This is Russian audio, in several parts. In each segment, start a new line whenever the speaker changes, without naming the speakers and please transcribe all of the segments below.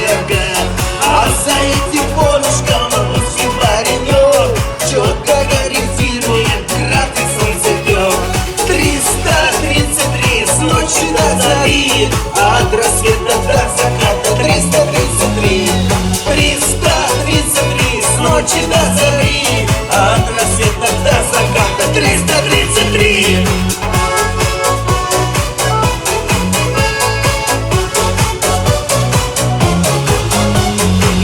ДРГ. А за этим полюшком русский паренек четко корректирует град и солнцепек. 333 с ночи до зари, от рассвета до заката 333. 333 с ночи до зари, от рассвета до заката 333.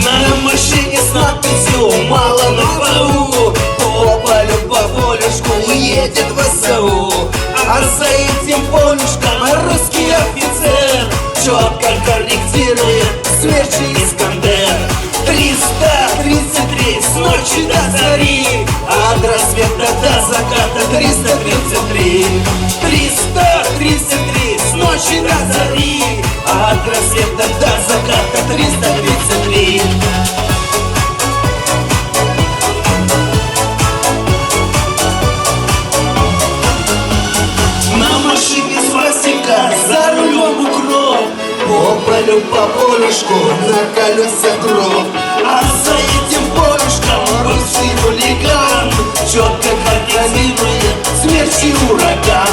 На машине с надписью «Мало на полу», по полю по полюшку уедет в СУ. А за этим полюшком русский офицер четко корректирует Смерч и Искандер. 333 с ночи до зари, от рассвета до заката 333. 333 с ночи до зари, от рассвета до заката 333. На машине свастика, за рулем укроп, по полю по полюшку на колесах гроб. А за этим полюшком русский хулиган четко контролирует Смерч и Ураган.